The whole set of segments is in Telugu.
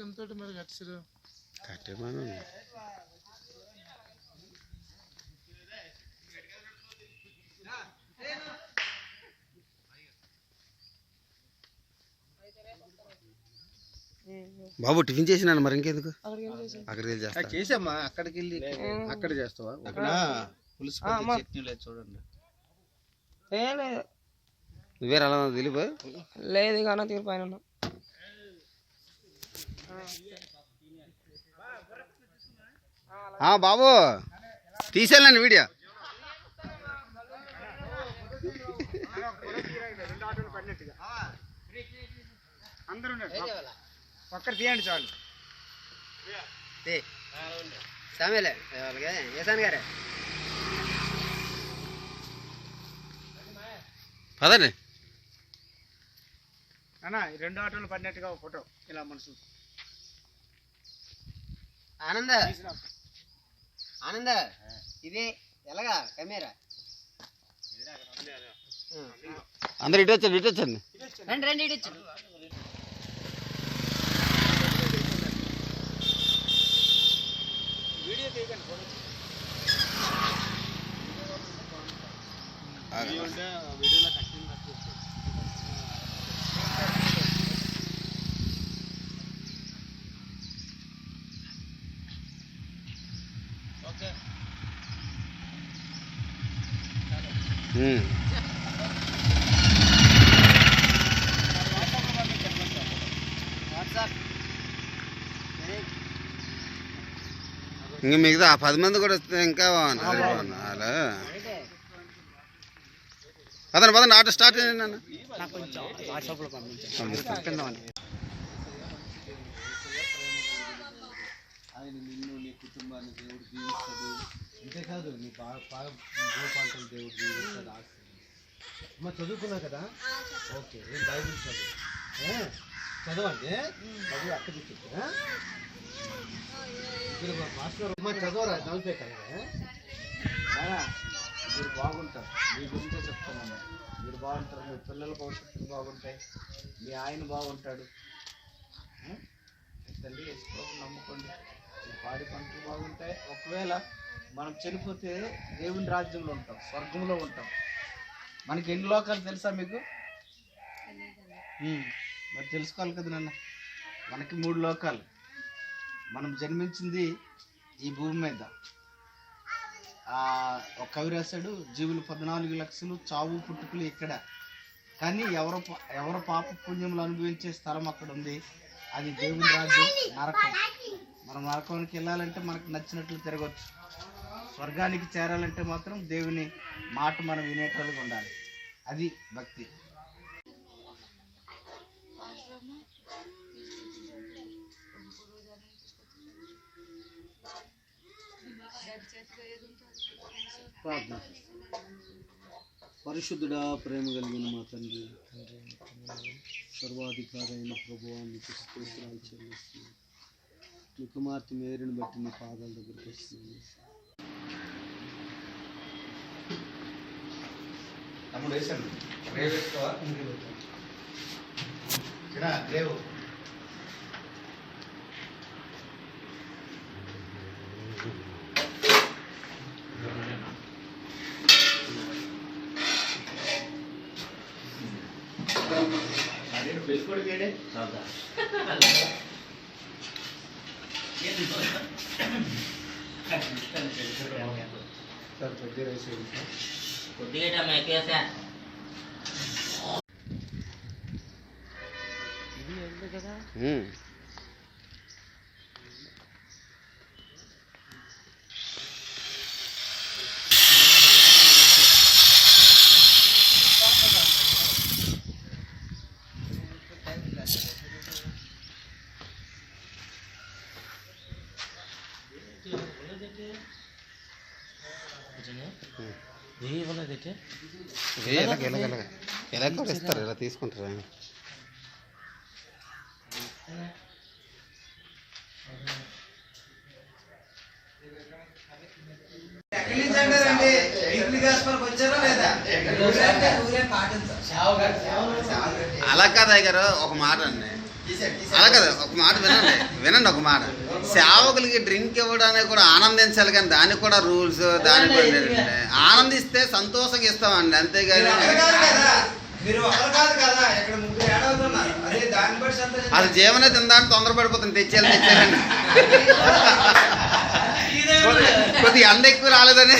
ఎంతో మరి కట్టారు కట్టేమను బాబు టిఫిన్ చేసినాను మరి ఇంకెందుకు అక్కడికి వెళ్ళి చేస్తా చేసామ్మా అక్కడికి వెళ్ళి అక్కడ చేస్తావా అక్కడ పులుసు చట్నీ లేదు చూడండి నువ్వే అలా తెలిపా లేదు కానీ తీరు పైన బాబు తీసేయాలండి వీడియో అందరూ ఒక్కరు తీయండి చాలు సామేలే ఏసాన్ గారే పదండి అన్నా 2 ఆటోలు పడినట్టుగా ఒక ఫోటో ఇలా మనసు ఆనంద ఇది ఎలాగా కెమెరా అందరు ఇటు వచ్చండి రండి ఇటు వచ్చండి వీడియో తీయకండి వీడియోలో కట్టింగ్ ఓకే ఇంక మిగతా 10 మంది కూడా వస్తే ఇంకా బాగుంటుంది పదండి ఆటో స్టార్ట్ చేయండి అన్న ఆయన నిన్ను నీ కుటుంబాన్ని దేవుడు దీవిస్తాడు అంతేకాదు నీ గోపాంతలు దేవుడు దీవిస్తాడు అమ్మ చదువుకున్నా కదా ఓకే బైబిల్ చదవండి అది అక్క చెప్పు మాస్టర్ అమ్మ చదవరా చదివే కదా మీరు బాగుంటారు మీ గురించే చెప్తానమ్మా మీరు బాగుంటారు మీ పిల్లల భవిష్యత్తులు బాగుంటాయి మీ ఆయన బాగుంటాడు తల్లి యెహోవాను నమ్ముకోండి మీ పాడి పంటలు బాగుంటాయి ఒకవేళ మనం చనిపోతే దేవుని రాజ్యంలో ఉంటాం స్వర్గంలో ఉంటాం మనకి ఎన్ని లోకాలు తెలుసా మీకు మరి తెలుసుకోవాలి కదా నాన్న మనకి 3 లోకాలు మనం జన్మించింది ఈ భూమి మీద ఒక కవి రాశాడు జీవులు 14 లక్షలు చావు పుట్టుకలు ఇక్కడ కానీ ఎవరు పాప పుణ్యములు అనుభవించే స్థలం అక్కడ ఉంది అది దేవుని రాజ్యం నరకం మనం నరకానికి వెళ్ళాలంటే మనకు నచ్చినట్లు తిరగచ్చు స్వర్గానికి చేరాలంటే మాత్రం దేవుని మాట మనం వినేటోళ్ళుగా ఉండాలి అది భక్తి పరిశుద్ధుడా ప్రేమ కలిగిన మా తండ్రి సర్వాధికారి అయిన ప్రభువానికి స్తోత్రాలు చెల్లిస్తున్నాను నీ కుమార్తె మేరీని బట్టి నీ పాదాల దగ్గరికి వస్తున్నాను తమ్ముడు వేసాను గ్రేవ్ వేసుకోవా గ్రేవ్ बिल्कुल केड़े सादा सर पद्दे रैसे కొద్దిగా మేకేసా ఇది ఎంత కదా ఎలా కూడా ఇస్తారు ఇలా తీసుకుంటారా ఎక్కడి నుంచి అంటారండి? వీక్లీ గాస్పల్కి వచ్చారా లేదా? అలా కాదు అయ్యగారు, ఒక మాట అండి, అలా కదా ఒక మాట వినండి, వినండి ఒక మాట. సేవకులకి డ్రింక్ ఇవ్వడానికి కూడా ఆనందించాలి, కానీ దానికి కూడా రూల్స్, దానికి కూడా ఏంటంటే ఆనందిస్తే సంతోషంగా ఇస్తామండి, అంతేగాని మీరు ఒకరు కాదు కదా, ఇక్కడ ముగ్గురు ఏడవుతున్నారు. అదే దాన్ని బట్టి సంతోషం. అది జీవనే తిందాన్ని తొందరపడిపోతుంది, తెచ్చేయాలండి. కొద్దిగా ఎండ ఎక్కువ రాలేదని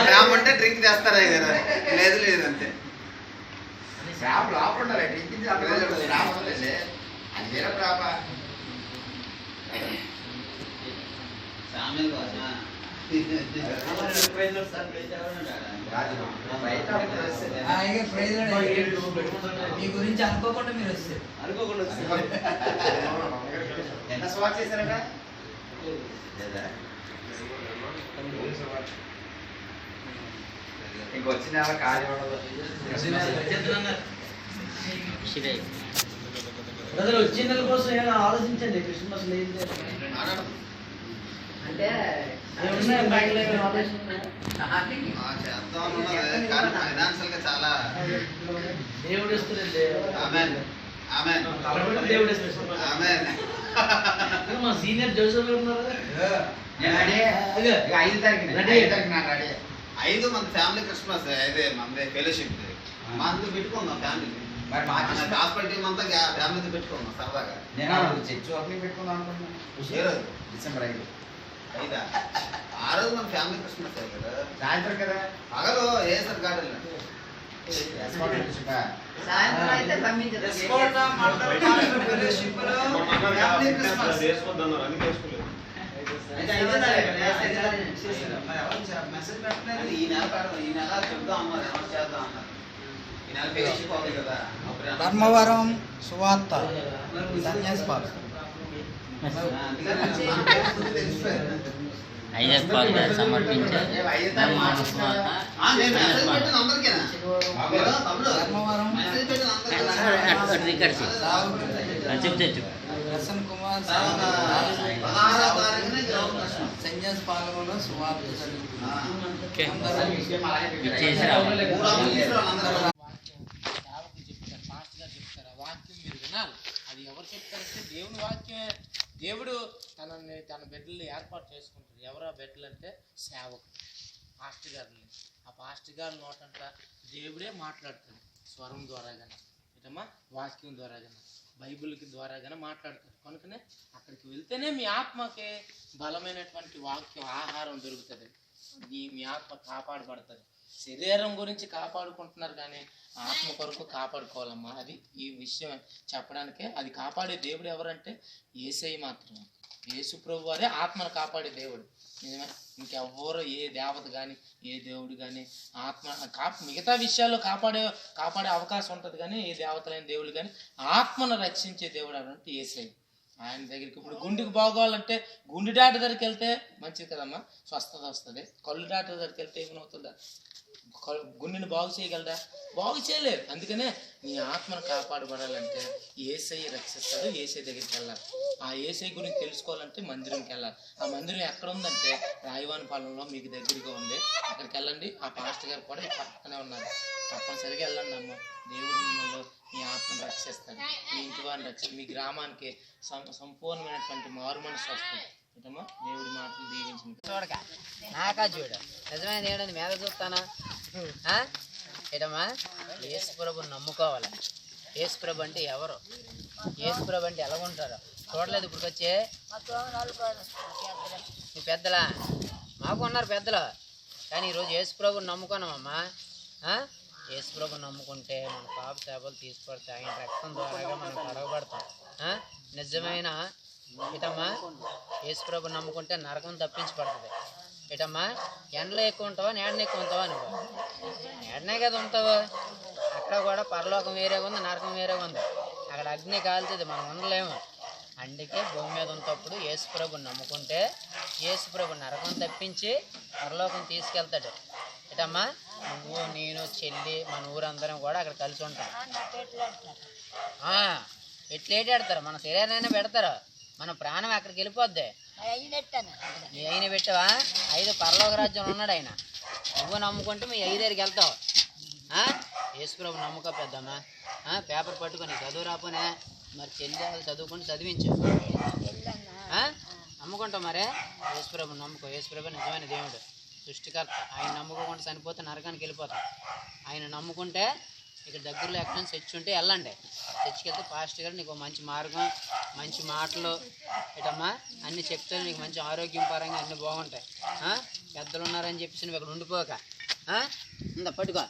ప్రేమ అంటే డ్రింక్ చేస్తారా కదా? లేదు లేదు అంతే. మీ గురించి అనుకోకుండా మీరు వస్తారు. ఎంత స్వాట్ చేశారట? ఇంకొచ్చిన ఖాళీ ఉండదు. ప్రజలు వచ్చే నెల కోసం ఏమైనా ఆలోచించండి. క్రిస్మస్ లేదు అంటే ఫైనాన్షియల్ గా చాలా దేవుడు ఇస్తాడండి. ఆమేన్ ఆమేన్ దేవుడు ఇస్తాడు. ఆమేన్. మా సీనియర్ జోసెఫ్ ఉన్నారు. 5 మంది ఫ్యామిలీ క్రిస్మస్, అయితే మంది ఫెలోషిప్ మంది పెట్టుకుందాం ఫ్యామిలీ. మరి హాస్పిటల్ టీం అంతా ఫ్యామిలీతో పెట్టుకుందాం సరదాగా. నేను చర్చ్ ఓపెనింగ్ పెట్టుకుందాం అనుకుంటున్నాను. ఏ రోజు? డిసెంబర్ 5. 5 ఆ రోజు మన ఫ్యామిలీ క్రిస్మస్ కదా, సాయంత్రం కదా. పగలు ఏ సార్ గార్డెన్ ఈ నెల చెప్దాం అన్నారు, ఎవరు చేద్దాం అన్నారు. ఈ నెల ఫెలోషిప్ అవుతుంది కదా. ధర్మవరం సువార్త సన్యాసిపాలు. సమర్పించారు. ప్రసన్న కుమార్ సన్యాసి పాలనలో సువార్త వాక్యం మీరు వినాలి. అది ఎవరు చెప్తారంటే దేవుని వాక్యమే. దేవుడు తన బిడ్డల్ని ఏర్పాటు చేసుకుంటారు. ఎవరు ఆ బిడ్డలు అంటే సేవకుడు, పాస్టర్ గారిని. ఆ పాస్టర్ గారి నోటంట దేవుడే మాట్లాడతాడు, స్వరం ద్వారా కానీ, ఏటమ్మా వాక్యం ద్వారా కానీ, బైబిల్కి ద్వారా కానీ మాట్లాడతాడు. కనుకనే అక్కడికి వెళ్తేనే మీ ఆత్మకి బలమైనటువంటి వాక్యం, ఆహారం దొరుకుతుంది. మీ ఆత్మ కాపాడబడుతుంది. శరీరం గురించి కాపాడుకుంటున్నారు కానీ ఆత్మ కొరకు కాపాడుకోవాలమ్మా. అది ఈ విషయం చెప్పడానికే. అది కాపాడే దేవుడు ఎవరంటే యేసయ్య మాత్రమే. యేసు ప్రభు వారే ఆత్మను కాపాడే దేవుడు. నిజమే. ఇంకెవ్వరు ఏ దేవత కానీ ఏ దేవుడు కానీ ఆత్మ మిగతా విషయాల్లో కాపాడే అవకాశం ఉంటుంది కానీ ఏ దేవతలైన దేవుడు కానీ ఆత్మను రక్షించే దేవుడు అంటే యేసయ్య. ఆయన దగ్గరికి ఇప్పుడు గుండెకి బాగోవాలంటే గుండె డాక్టర్ దగ్గరికి వెళ్తే మంచిది కదమ్మా, స్వస్థత వస్తుంది. కళ్ళు డాక్టర్ దగ్గరికి వెళ్తే ఏమవుతుందా? గుండెని బాగు చేయగలరా? బాగు చేయలేరు. అందుకనే నీ ఆత్మను కాపాడబడాలంటే యేసయ్య రక్షిస్తాడు. యేసయ్య దగ్గరికి వెళ్ళాలి. ఆ యేసయ్య గురించి తెలుసుకోవాలంటే మందిరంకి వెళ్ళాలి. ఆ మందిరం ఎక్కడ ఉందంటే రాయవానిపాలెంలో మీకు దగ్గరగా ఉంది. అక్కడికి వెళ్ళండి. ఆ పాస్టర్ గారు కూడా పక్కనే ఉన్నారు. తప్పనిసరిగా వెళ్ళండి అమ్మ. దేవుడు మిమ్మల్ని మీ ఆత్మను రక్షిస్తాడు. మీ ఇంటి వారిని రక్షిస్తాడు. మీ గ్రామానికి సంపూర్ణమైనటువంటి మారు మనసు వస్తుంది. ఏటమ్మా దేవుడి మాటలు దీవించింది. చూడక నాకా చూడు నిజమైన దేవుడు మీద చూస్తానా? ఏటమ్మా యేసుప్రభుని నమ్ముకోవాలి. యేసుప్రభు అంటే ఎవరు? యేసుప్రభు అంటే ఎలా ఉంటారు? చూడలేదు ఇప్పుడు వచ్చే మీ పెద్దలా? మాకు ఉన్నారు పెద్దలు, కానీ ఈరోజు యేసుప్రభుని నమ్ముకున్నామమ్మా. యేసుప్రభుని నమ్ముకుంటే మన పాప చేపలు తీసుకొడితే ఆయన రక్తం ద్వారాగా మనం కడగబడతాం. నిజమైన ఏటమ్మా యేసుప్రభుని నమ్ముకుంటే నరకం తప్పించి పడుతుంది. ఏటమ్మా ఎండలో ఎక్కువ ఉంటావా నీడన ఎక్కువ ఉంటావా? నువ్వు నీడనే కదా ఉంటావు. అక్కడ కూడా పరలోకం వేరేగా ఉంది, నరకం వేరేగా ఉంది. అక్కడ అగ్ని కాలుతుంది, మనం ఉండలేము. అందుకే భూమి మీద ఉన్నప్పుడు యేసుప్రభుని నమ్ముకుంటే యేసుప్రభు నరకం తప్పించి పరలోకం తీసుకెళ్తాడు. ఏటమ్మా, నువ్వు నేను చెల్లి మన ఊరందరం కూడా అక్కడ కలిసి ఉంటాం. ఎట్లేటాడతారు, మన శరీరాన్ని పెడతారు, మన ప్రాణం అక్కడికి వెళ్ళిపోద్ది. మీ అయిన పెట్టావా? 5 పరలోక రాజ్యంలో ఉన్నాడు ఆయన. నువ్వు నమ్ముకుంటే మీ 5 దగ్గరికి వెళ్తావు. యేసుప్రభు నమ్ముకో పెద్దమ్మా. పేపర్ పట్టుకొని చదువు రాపోనే మరి చెల్లి చదువుకుంటూ చదివించు. నమ్ముకుంటావు మరే. యేసుప్రభు నమ్ముకో. యేసుప్రభు నిజమైన దేవుడు, సృష్టికర్త. ఆయన నమ్ముకోకుండా చనిపోతే నరకానికి వెళ్ళిపోతాం. ఆయన నమ్ముకుంటే ఇక్కడ దగ్గరలో ఎక్కడ చర్చ్ ఉంటే వెళ్ళండి. చర్చికి వెళ్తే పాస్టర్ గారు నీకు మంచి మార్గం, మంచి మాటలు ఏటమ్మా అన్నీ చెప్తారు. నీకు మంచి ఆరోగ్యం పరంగా అన్నీ బాగుంటాయి. పెద్దలు ఉన్నారని చెప్పేసి నువ్వు ఇక్కడ ఉండిపోక ఇందా పట్టుకో.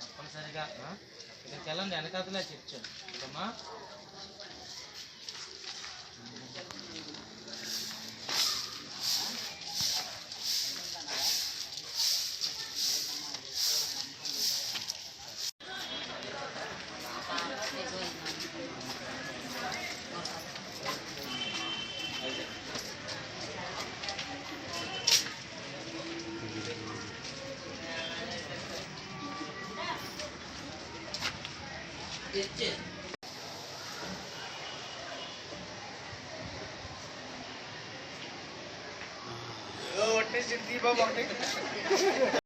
తప్పనిసరిగా ఇక్కడికి వెళ్ళండి, వెనకాతలే చర్చ్. ఏటమ్మా ఒకటి